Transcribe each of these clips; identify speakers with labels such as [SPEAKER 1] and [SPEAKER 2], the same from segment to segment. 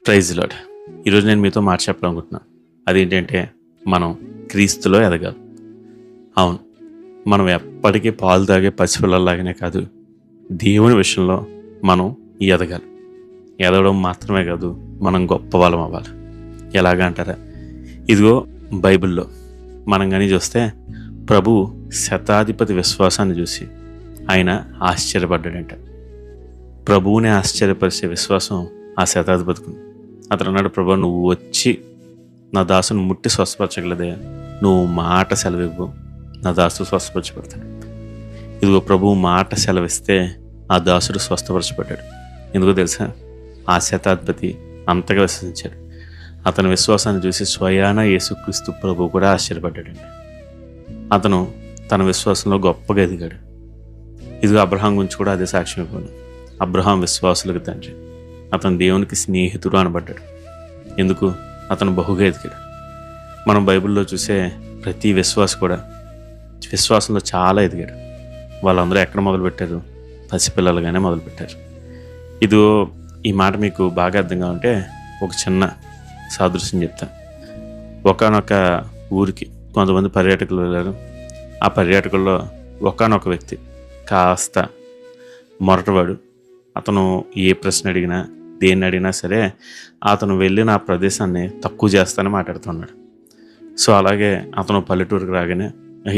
[SPEAKER 1] Praise lord. ఈరోజు నేను మీతో మాట చెప్పాలనుకుంటున్నాను. అదేంటంటే మనం క్రీస్తులో ఎదగాలి. అవును, మనం ఎప్పటికీ పాలు తాగే పసిపిల్లల్లాగానే కాదు, దేవుని విషయంలో మనం ఎదగాలి. ఎదగడం మాత్రమే కాదు, మనం గొప్ప వాళ్ళం అవ్వాలి. ఎలాగా అంటారా? ఇదిగో బైబిల్లో మనం కానీ చూస్తే ప్రభు శతాధిపతి విశ్వాసాన్ని చూసి ఆయన ఆశ్చర్యపడ్డాడంట. ప్రభువుని ఆశ్చర్యపరిచే విశ్వాసం ఆ శతాధిపతికి ఉంది. అతను అన్నాడు, ప్రభు నువ్వు వచ్చి నా దాసును ముట్టి స్వస్థపరచగలదే, నువ్వు మాట సెలవివ్వు, నా దాసు స్వస్థపరచబడతాడు. ఇదిగో ప్రభువు మాట సెలవిస్తే ఆ దాసుడు స్వస్థపరచబడ్డాడు. ఎందుకో తెలుసా? ఆ శతాధిపతి అంతగా విశ్వసించాడు. అతని విశ్వాసాన్ని చూసి స్వయాన యేసుక్రీస్తు ప్రభువు కూడా ఆశ్చర్యపడ్డాడండి. అతను తన విశ్వాసంలో గొప్పగా ఎదిగాడు. ఇదిగో అబ్రహాం గురించి కూడా అదే సాక్ష్యం ఇవ్వను. అబ్రహాం విశ్వాసులకు తండ్రి, అతను దేవునికి స్నేహితుడు అనబడ్డాడు. ఎందుకు? అతను బహుగా ఎదిగాడు. మనం బైబిల్లో చూసే ప్రతి విశ్వాసి కూడా విశ్వాసంలో చాలా ఎదిగాడు. వాళ్ళందరూ ఎక్కడ మొదలుపెట్టారు? పసిపిల్లలుగానే మొదలుపెట్టారు. ఇదిగో ఈ మాట మీకు బాగా అర్థం కావాలంటే ఒక చిన్న సాదృశ్యం చెప్తాను. ఒకానొక ఊరికి కొంతమంది పర్యాటకులు వెళ్ళారు. ఆ పర్యాటకుల్లో ఒకానొక వ్యక్తి కాస్త మొరటవాడు. అతను ఏ ప్రశ్న అడిగినా దేన్ని అడిగినా సరే అతను వెళ్ళిన ఆ ప్రదేశాన్ని తక్కువ చేస్తానని మాట్లాడుతున్నాడు. సో అలాగే అతను పల్లెటూరుకి రాగానే,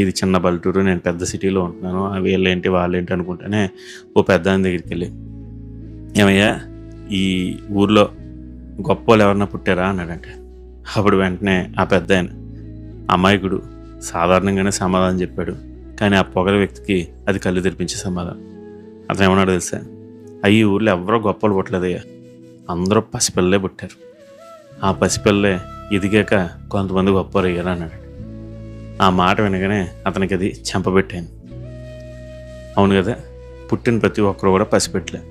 [SPEAKER 1] ఇది చిన్న పల్లెటూరు, నేను పెద్ద సిటీలో ఉంటున్నాను, వీళ్ళేంటి వాళ్ళేంటి అనుకుంటేనే ఓ పెద్ద ఆయన దగ్గరికి వెళ్ళి, ఏమయ్యా ఈ ఊర్లో గొప్ప వాళ్ళు ఎవరన్నా పుట్టారా అన్నాడంటే, అప్పుడు వెంటనే ఆ పెద్ద ఆయన అమాయకుడు సాధారణంగానే సమాధానం చెప్పాడు. కానీ ఆ పొగల వ్యక్తికి అది కళ్ళు తెరిపించే సమాధానం. అతను ఏమన్నాడు తెలుసా? అయ్యి ఊర్లో ఎవరో గొప్పలు పుట్టలేదయ్యా, అందరూ పసిపిల్లలే పుట్టారు. ఆ పసిపిల్లలే ఎదిగాక కొంతమంది గొప్పవారు అయ్యారు అన్నాడు. ఆ మాట వినగానే అతనికి అది చెంపబెట్టాను. అవును కదా, పుట్టిన ప్రతి ఒక్కరు కూడా పసిపెట్టలే,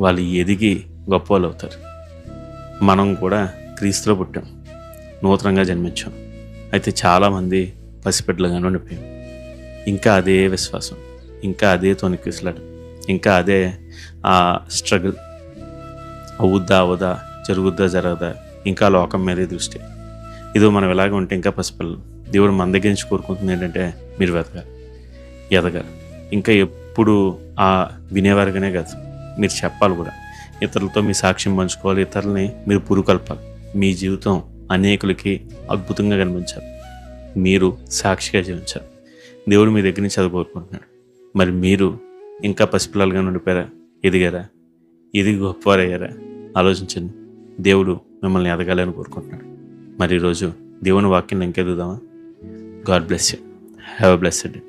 [SPEAKER 1] వాళ్ళు ఎదిగి గొప్పవాళ్ళు అవుతారు. మనం కూడా క్రీస్తులో పుట్టాం, నూతనంగా జన్మించాం. అయితే చాలామంది పసిపెట్టలుగానే ఉండిపోయాం. ఇంకా అదే విశ్వాసం, ఇంకా అదే తొణికిసలాడు, ఇంకా అదే ఆ స్ట్రగుల్. అవుద్దా అవదా, జరుగుద్దా జరగదా, ఇంకా లోకం మీదే దృష్టి. ఇదో మనం ఇలాగ ఉంటే ఇంకా పసిపిల్లలు. దేవుడు మన దగ్గర నుంచి కోరుకుంటుంది ఏంటంటే మీరు ఎదగాలి. ఇంకా ఎప్పుడు ఆ వినేవారుగానే కాదు, మీరు చెప్పాలి కూడా. ఇతరులతో మీ సాక్ష్యం పంచుకోవాలి, ఇతరులని మీరు పురుకల్పాలి. మీ జీవితం అనేకులకి అద్భుతంగా కనిపించాలి, మీరు సాక్షిగా జీవించాలి. దేవుడు మీ దగ్గర నుంచి అది కోరుకుంటున్నాడు. మరి మీరు ఇంకా పసిపిల్లలుగా ఉండిపోయారా? ఎదిగారా? ఎదిగి గొప్పవారయ్యారా? ఆలోచించండి. దేవుడు మిమ్మల్ని ఎదగాలని కోరుకుంటున్నాడు. మరి ఈరోజు దేవుని వాక్యం ఇంకెదుగుదామా? God bless you. Have a blessed day.